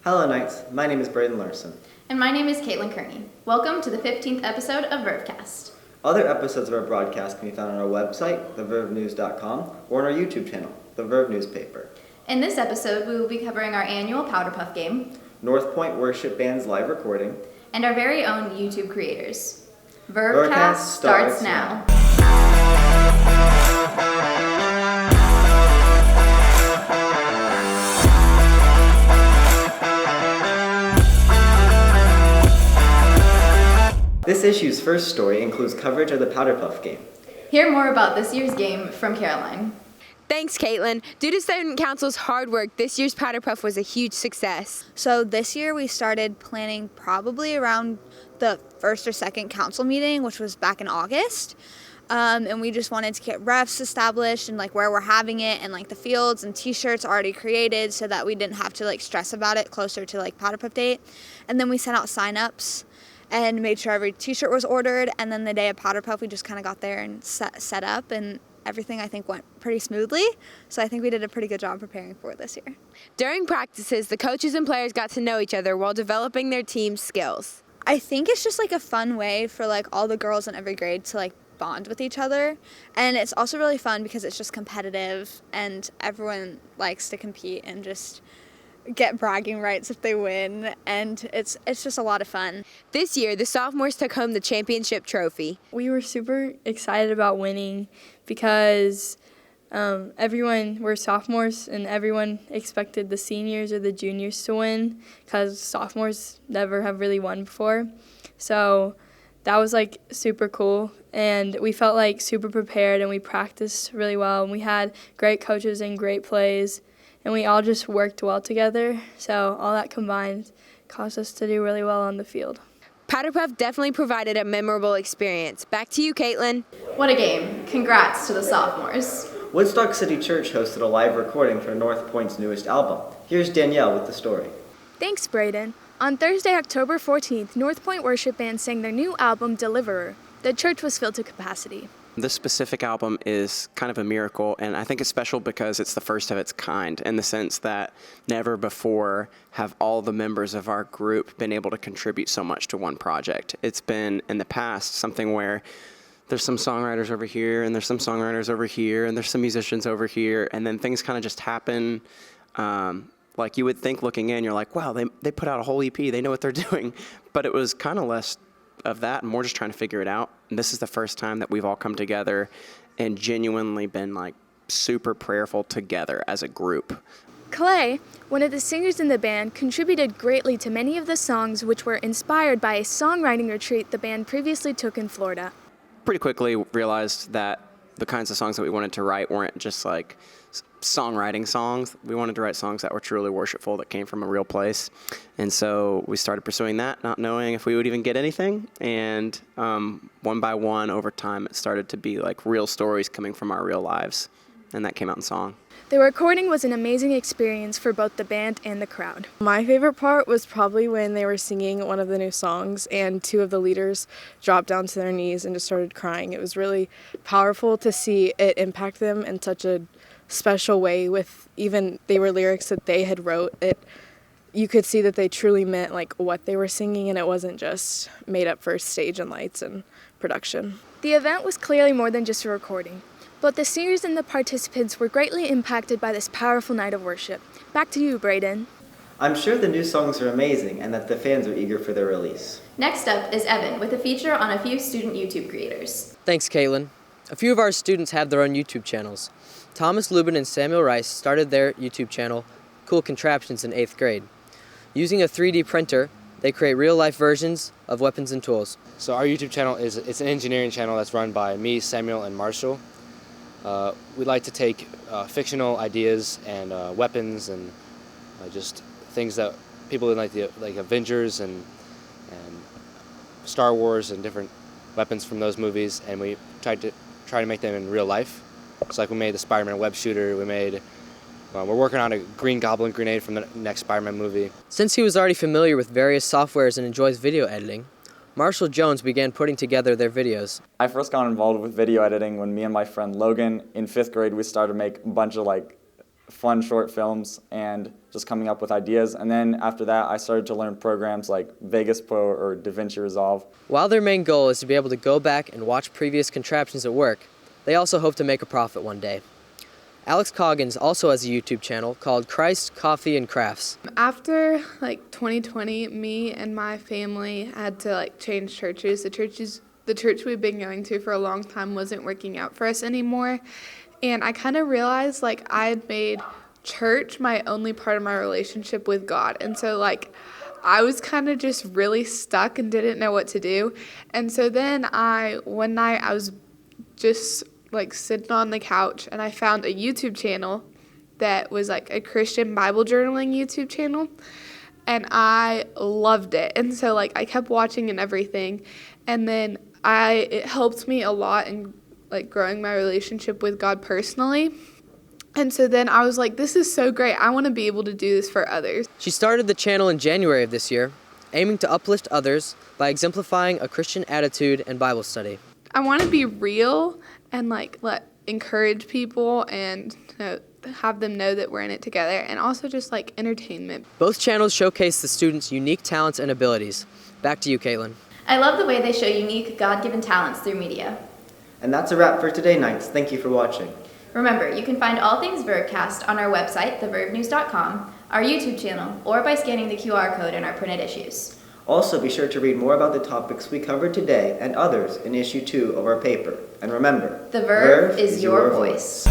Hello Knights, my name is Braden Larson. And my name is Caitlin Kearney. Welcome to the 15th episode of Vervecast. Other episodes of our broadcast can be found on our website, thevervnews.com, or on our YouTube channel, The Verve Newspaper. In this episode, we will be covering our annual Powder Puff game, North Point Worship Band's live recording, and our very own YouTube creators. Vervecast starts now. This issue's first story includes coverage of the Powder Puff game. Hear more about this year's game from Caroline. Thanks, Caitlin. Due to Student Council's hard work, this year's Powder Puff was a huge success. So this year we started planning probably around the first or second council meeting, which was back in August. And we just wanted to get refs established and like where we're having it and like the fields and t-shirts already created so that we didn't have to like stress about it closer to like Powder Puff date. And then we sent out sign-ups and made sure every t-shirt was ordered. And then the day of Powder Puff, we just kind of got there and set up, and everything I think went pretty smoothly. So I think we did a pretty good job preparing for it this year. During practices, the coaches and players got to know each other while developing their team's skills. I think it's just like a fun way for like all the girls in every grade to like bond with each other. And it's also really fun because it's just competitive and everyone likes to compete and just get bragging rights if they win, and it's just a lot of fun. This year, the sophomores took home the championship trophy. We were super excited about winning because we're sophomores and everyone expected the seniors or the juniors to win because sophomores never have really won before. So that was like super cool, and we felt like super prepared and we practiced really well, and we had great coaches and great plays. And we all just worked well together, so all that combined caused us to do really well on the field. Powder Puff definitely provided a memorable experience. Back to you, Caitlin. What a game. Congrats to the sophomores. Woodstock City Church hosted a live recording for North Point's newest album. Here's Danielle with the story. Thanks, Braden. On Thursday, October 14th, North Point Worship Band sang their new album, Deliverer. The church was filled to capacity. This specific album is kind of a miracle, and I think it's special because it's the first of its kind in the sense that never before have all the members of our group been able to contribute so much to one project. It's been, in the past, something where there's some songwriters over here, and there's some songwriters over here, and there's some musicians over here, and then things kind of just happen. Like you would think looking in, you're like, wow, they put out a whole EP, they know what they're doing. But it was kind of less of that and more just trying to figure it out. And this is the first time that we've all come together and genuinely been like super prayerful together as a group. Clay, one of the singers in the band, contributed greatly to many of the songs which were inspired by a songwriting retreat the band previously took in Florida. Pretty quickly realized that the kinds of songs that we wanted to write weren't just like songwriting songs. We wanted to write songs that were truly worshipful, that came from a real place. And so we started pursuing that, not knowing if we would even get anything. And one by one, over time, it started to be like real stories coming from our real lives. And that came out in song. The recording was an amazing experience for both the band and the crowd. My favorite part was probably when they were singing one of the new songs and two of the leaders dropped down to their knees and just started crying. It was really powerful to see it impact them in such a special way. With even they were lyrics that they had wrote. You could see that they truly meant like what they were singing, and it wasn't just made up for stage and lights and production. The event was clearly more than just a recording. Both the singers and the participants were greatly impacted by this powerful night of worship. Back to you, Braden. I'm sure the new songs are amazing and that the fans are eager for their release. Next up is Evan with a feature on a few student YouTube creators. Thanks, Caitlin. A few of our students have their own YouTube channels. Thomas Lubben and Samuel Rice started their YouTube channel, Cool Contraptions, in 8th grade. Using a 3D printer, they create real-life versions of weapons and tools. So our YouTube channel it's an engineering channel that's run by me, Samuel, and Marshall. We like to take fictional ideas and weapons and just things that people in like Avengers and Star Wars and different weapons from those movies, and we try to make them in real life. It's like we made the Spider-Man web shooter. We're working on a Green Goblin grenade from the next Spider-Man movie. Since he was already familiar with various softwares and enjoys video editing, Marshall Jones began putting together their videos. I first got involved with video editing when me and my friend Logan in 5th grade, we started to make a bunch of like fun short films and just coming up with ideas. And then after that, I started to learn programs like Vegas Pro or DaVinci Resolve. While their main goal is to be able to go back and watch previous contraptions at work, they also hope to make a profit one day. Alex Coggins also has a YouTube channel called Christ, Coffee, and Crafts. After 2020, me and my family had to change churches. The church we've been going to for a long time wasn't working out for us anymore. And I kind of realized I had made church my only part of my relationship with God. And so I was kind of just really stuck and didn't know what to do. And so then one night I was just sitting on the couch and I found a YouTube channel that was a Christian Bible journaling YouTube channel, and I loved it. And so I kept watching and everything, and then it helped me a lot in growing my relationship with God personally. And so then I was this is so great. I want to be able to do this for others. She started the channel in January of this year, aiming to uplift others by exemplifying a Christian attitude and Bible study. I want to be real and encourage people and have them know that we're in it together, and also just entertainment. Both channels showcase the students' unique talents and abilities. Back to you, Caitlin. I love the way they show unique, God-given talents through media. And that's a wrap for today, Knights. Thank you for watching. Remember, you can find all things Vervecast on our website, thevervnews.com, our YouTube channel, or by scanning the QR code in our printed issues. Also, be sure to read more about the topics we covered today and others in issue 2 of our paper. And remember, The Verve is your voice.